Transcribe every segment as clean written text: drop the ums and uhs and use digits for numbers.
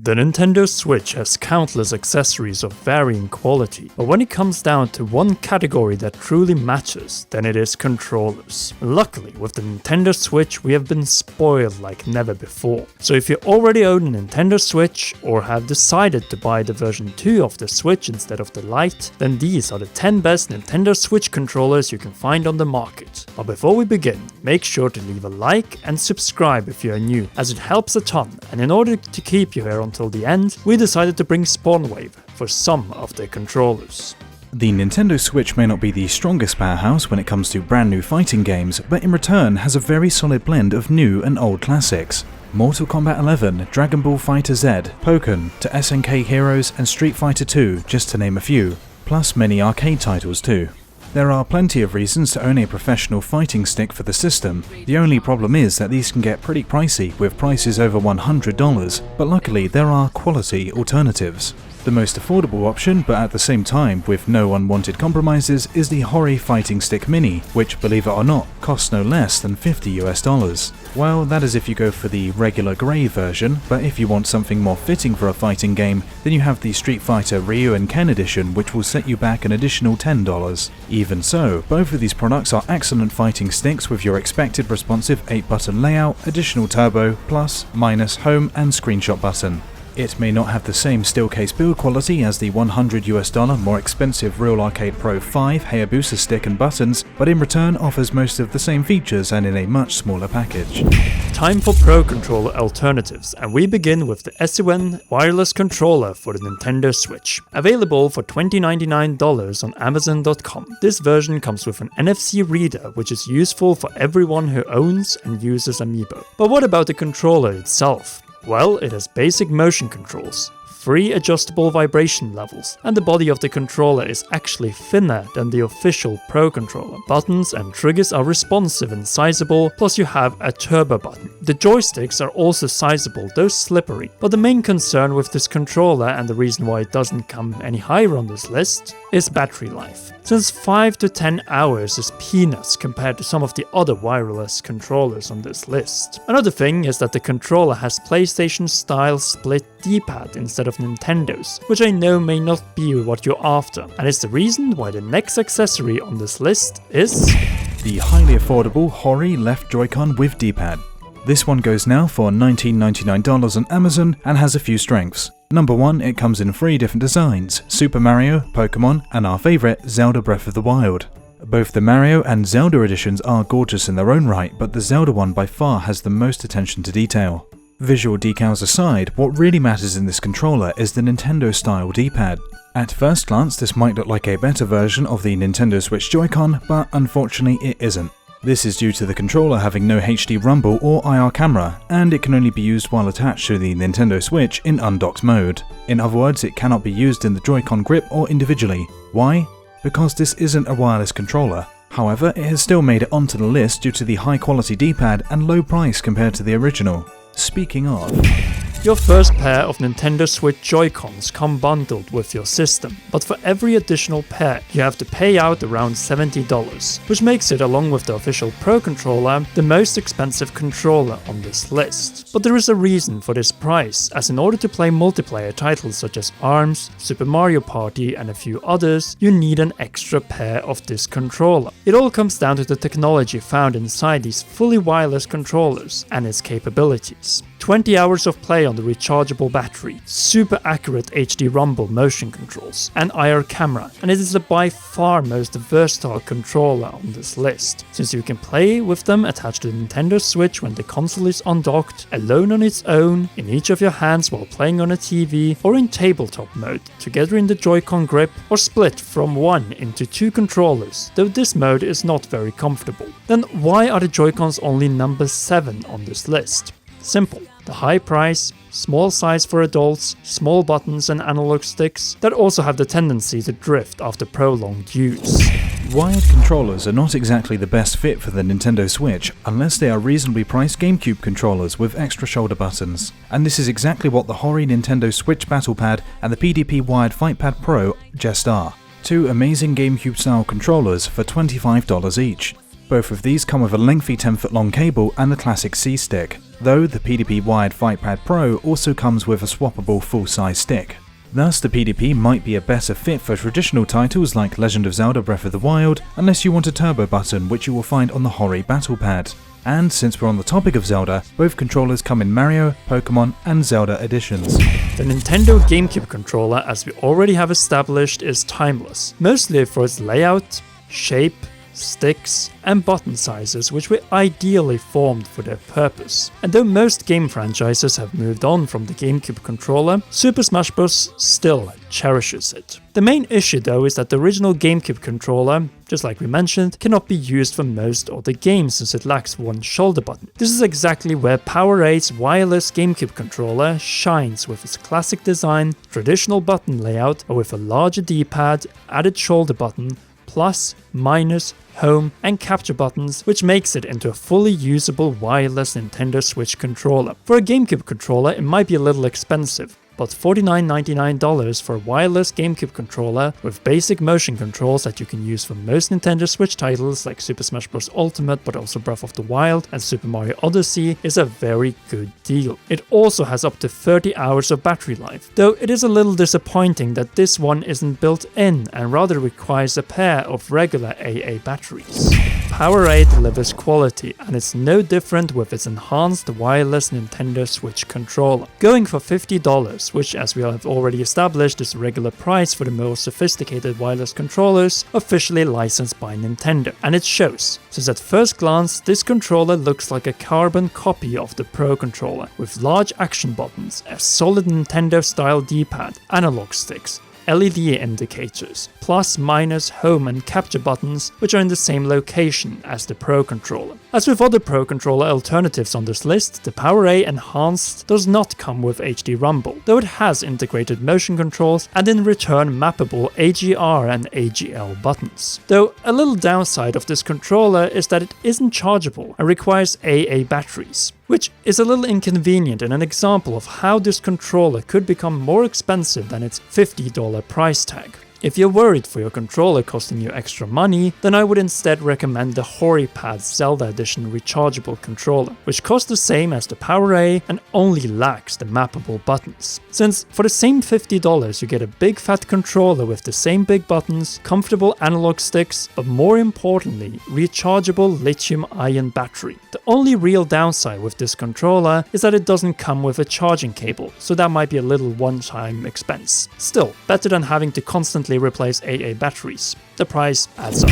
The Nintendo Switch has countless accessories of varying quality, but when it comes down to one category that truly matters, then it is controllers. Luckily, with the Nintendo Switch, we have been spoiled like never before. So if you already own a Nintendo Switch, or have decided to buy the version 2 of the Switch instead of the Lite, then these are the 10 best Nintendo Switch controllers you can find on the market. But before we begin, make sure to leave a like and subscribe if you are new, as it helps a ton, and in order to keep you here until the end, we decided to bring SpawnWave for some of their controllers. The Nintendo Switch may not be the strongest powerhouse when it comes to brand new fighting games, but in return has a very solid blend of new and old classics. Mortal Kombat 11, Dragon Ball FighterZ, Pokken, to SNK Heroes and Street Fighter 2, just to name a few, plus many arcade titles too. There are plenty of reasons to own a professional fighting stick for the system. The only problem is that these can get pretty pricey, with prices over $100, but luckily there are quality alternatives. The most affordable option, but at the same time with no unwanted compromises, is the Hori Fighting Stick Mini, which, believe it or not, costs no less than $50 US. Well, that is if you go for the regular grey version, but if you want something more fitting for a fighting game, then you have the Street Fighter Ryu and Ken edition, which will set you back an additional $10. Even so, both of these products are excellent fighting sticks with your expected responsive 8-button layout, additional turbo, plus, minus, home and screenshot button. It may not have the same steel case build quality as the $100 US more expensive Real Arcade Pro 5 Hayabusa stick and buttons, but in return offers most of the same features and in a much smaller package. Time for Pro controller alternatives, and we begin with the SN wireless controller for the Nintendo Switch. Available for $20.99 on Amazon.com. This version comes with an NFC reader, which is useful for everyone who owns and uses Amiibo. But what about the controller itself? Well, it has basic motion controls, 3 adjustable vibration levels, and the body of the controller is actually thinner than the official Pro controller. Buttons and triggers are responsive and sizable, plus you have a turbo button. The joysticks are also sizable, though slippery. But the main concern with this controller, and the reason why it doesn't come any higher on this list, is battery life. Since 5 to 10 hours is peanuts compared to some of the other wireless controllers on this list. Another thing is that the controller has PlayStation-style split D-pad instead of Nintendo's, which I know may not be what you're after, and is the reason why the next accessory on this list is the highly affordable Hori left JoyCon with D-pad. This one goes now for $19.99 on Amazon and has a few strengths. Number 1, it comes in 3 different designs: Super Mario, Pokemon, and our favourite, Zelda Breath of the Wild. Both the Mario and Zelda editions are gorgeous in their own right, but the Zelda one by far has the most attention to detail. Visual decals aside, what really matters in this controller is the Nintendo-style D-pad. At first glance, this might look like a better version of the Nintendo Switch Joy-Con, but unfortunately it isn't. This is due to the controller having no HD rumble or IR camera, and it can only be used while attached to the Nintendo Switch in undocked mode. In other words, it cannot be used in the Joy-Con grip or individually. Why? Because this isn't a wireless controller. However, it has still made it onto the list due to the high quality D-pad and low price compared to the original. Speaking of, your first pair of Nintendo Switch Joy-Cons come bundled with your system, but for every additional pair you have to pay out around $70, which makes it, along with the official Pro controller, the most expensive controller on this list. But there is a reason for this price, as in order to play multiplayer titles such as ARMS, Super Mario Party and a few others, you need an extra pair of this controller. It all comes down to the technology found inside these fully wireless controllers and its capabilities. 20 hours of play on the rechargeable battery, super accurate HD rumble motion controls, and IR camera, and it is the by far most versatile controller on this list, since you can play with them attached to the Nintendo Switch when the console is undocked, alone on its own, in each of your hands while playing on a TV, or in tabletop mode, together in the Joy-Con grip, or split from 1 into 2 controllers, though this mode is not very comfortable. Then why are the Joy-Cons only number 7 on this list? Simple. The high price, small size for adults, small buttons and analog sticks that also have the tendency to drift after prolonged use. Wired controllers are not exactly the best fit for the Nintendo Switch unless they are reasonably priced GameCube controllers with extra shoulder buttons. And this is exactly what the Hori Nintendo Switch Battle Pad and the PDP Wired FightPad Pro just are. 2 amazing GameCube style controllers for $25 each. Both of these come with a lengthy 10-foot long cable and the classic C-stick, though the PDP Wired FightPad Pro also comes with a swappable full-size stick. Thus, the PDP might be a better fit for traditional titles like Legend of Zelda Breath of the Wild, unless you want a turbo button, which you will find on the Hori Battle Pad. And since we're on the topic of Zelda, both controllers come in Mario, Pokemon, and Zelda editions. The Nintendo GameCube controller, as we already have established, is timeless, mostly for its layout, shape, sticks, and button sizes, which were ideally formed for their purpose. And though most game franchises have moved on from the GameCube controller, Super Smash Bros. Still cherishes it. The main issue though is that the original GameCube controller, just like we mentioned, cannot be used for most other games since it lacks one shoulder button. This is exactly where PowerA's wireless GameCube controller shines with its classic design, traditional button layout, but with a larger D-pad, added shoulder button, plus, minus, home, and capture buttons, which makes it into a fully usable wireless Nintendo Switch controller. For a GameCube controller, it might be a little expensive, but $49.99 for a wireless GameCube controller with basic motion controls that you can use for most Nintendo Switch titles like Super Smash Bros. Ultimate but also Breath of the Wild and Super Mario Odyssey is a very good deal. It also has up to 30 hours of battery life, though it is a little disappointing that this one isn't built in and rather requires a pair of regular AA batteries. PowerA delivers quality, and it's no different with its enhanced wireless Nintendo Switch controller. Going for $50, which as we have already established is the regular price for the more sophisticated wireless controllers officially licensed by Nintendo. And it shows, since at first glance this controller looks like a carbon copy of the Pro controller, with large action buttons, a solid Nintendo style D-pad, analog sticks, LED indicators, plus, minus, home and capture buttons, which are in the same location as the Pro controller. As with other Pro controller alternatives on this list, the PowerA Enhanced does not come with HD Rumble, though it has integrated motion controls and in return mappable AGR and AGL buttons. Though a little downside of this controller is that it isn't chargeable and requires AA batteries, which is a little inconvenient and an example of how this controller could become more expensive than its $50 price tag. If you're worried for your controller costing you extra money, then I would instead recommend the Hori Pad Zelda Edition rechargeable controller, which costs the same as the PowerA and only lacks the mappable buttons. Since for the same $50 you get a big fat controller with the same big buttons, comfortable analog sticks, but more importantly, rechargeable lithium-ion battery. The only real downside with this controller is that it doesn't come with a charging cable, so that might be a little one-time expense. Still, better than having to constantly replace AA batteries. The price adds up.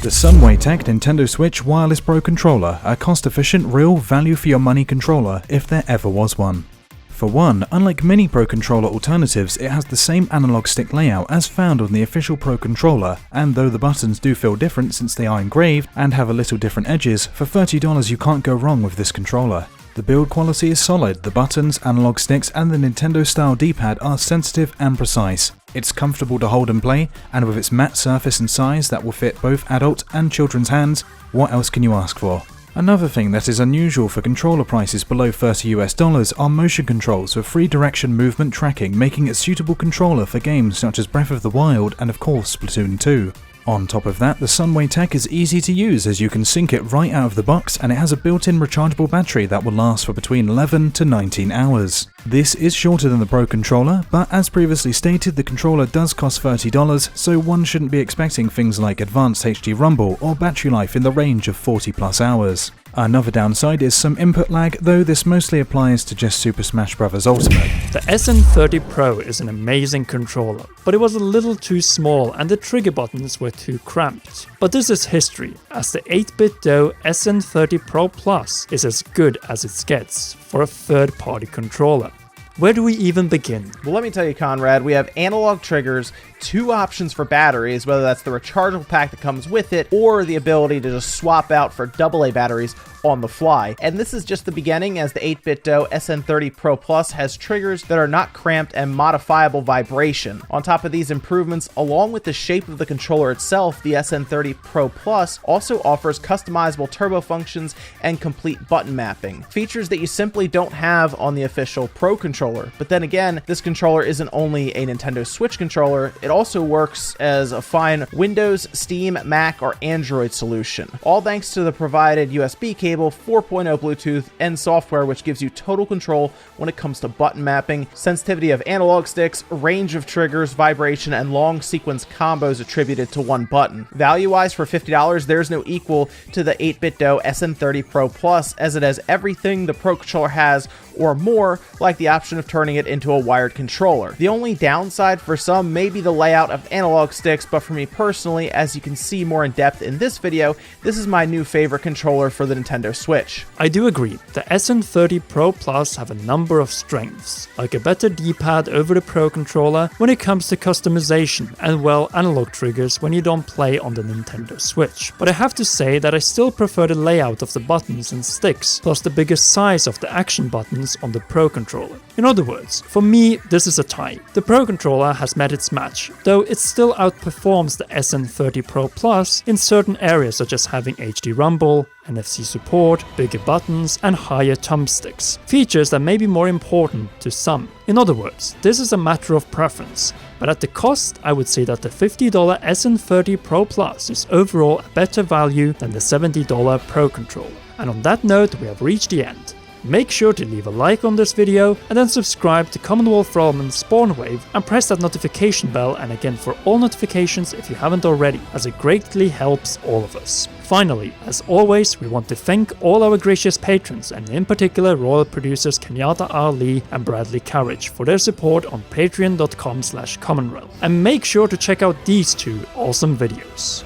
The SpawnWave Nintendo Switch Wireless Pro Controller, a cost-efficient, real value-for-your-money controller if there ever was one. For one, unlike many Pro Controller alternatives, it has the same analog stick layout as found on the official Pro Controller, and though the buttons do feel different since they are engraved and have a little different edges, for $30 you can't go wrong with this controller. The build quality is solid, the buttons, analog sticks and the Nintendo-style D-pad are sensitive and precise. It's comfortable to hold and play, and with its matte surface and size that will fit both adult and children's hands, what else can you ask for? Another thing that is unusual for controller prices below $30 are motion controls with 3-direction movement tracking, making it a suitable controller for games such as Breath of the Wild and of course Splatoon 2. On top of that, the SpawnWave tech is easy to use as you can sync it right out of the box, and it has a built-in rechargeable battery that will last for between 11 to 19 hours. This is shorter than the Pro controller, but as previously stated, the controller does cost $30, so one shouldn't be expecting things like advanced HD Rumble or battery life in the range of 40 plus hours. Another downside is some input lag, though this mostly applies to just Super Smash Bros. Ultimate. The SN30 Pro is an amazing controller, but it was a little too small and the trigger buttons were too cramped. But this is history, as the 8-bit Doe SN30 Pro Plus is as good as it gets for a third-party controller. Where do we even begin? Well, let me tell you, Conrad, we have analog triggers, 2 options for batteries, whether that's the rechargeable pack that comes with it or the ability to just swap out for AA batteries on the fly. And this is just the beginning, as the 8-bit Doe SN30 Pro Plus has triggers that are not cramped and modifiable vibration. On top of these improvements, along with the shape of the controller itself, the SN30 Pro Plus also offers customizable turbo functions and complete button mapping, features that you simply don't have on the official Pro controller controller. But then again, this controller isn't only a Nintendo Switch controller, it also works as a fine Windows, Steam, Mac, or Android solution. All thanks to the provided USB cable, 4.0 Bluetooth, and software which gives you total control when it comes to button mapping, sensitivity of analog sticks, range of triggers, vibration, and long sequence combos attributed to one button. Value-wise, for $50, there's no equal to the 8BitDo SN30 Pro Plus, as it has everything the Pro controller has or more, like the option of turning it into a wired controller. The only downside for some may be the layout of analog sticks, but for me personally, as you can see more in depth in this video, this is my new favorite controller for the Nintendo Switch. I do agree, the SN30 Pro Plus have a number of strengths, like a better D-pad over the Pro controller when it comes to customization, and well, analog triggers when you don't play on the Nintendo Switch. But I have to say that I still prefer the layout of the buttons and sticks, plus the bigger size of the action buttons on the Pro controller. In other words, for me, this is a tie. The Pro controller has met its match, though it still outperforms the SN30 Pro Plus in certain areas such as having HD rumble, NFC support, bigger buttons, and higher thumbsticks, features that may be more important to some. In other words, this is a matter of preference, but at the cost, I would say that the $50 SN30 Pro Plus is overall a better value than the $70 Pro controller. And on that note, we have reached the end. Make sure to leave a like on this video and then subscribe to Commonwealth Realm and SpawnWave and press that notification bell, and again for all notifications if you haven't already, as it greatly helps all of us. Finally, as always, we want to thank all our gracious patrons, and in particular royal producers Kenyatta R. Lee and Bradley Carriage for their support on patreon.com/commonrealm. And make sure to check out these two awesome videos.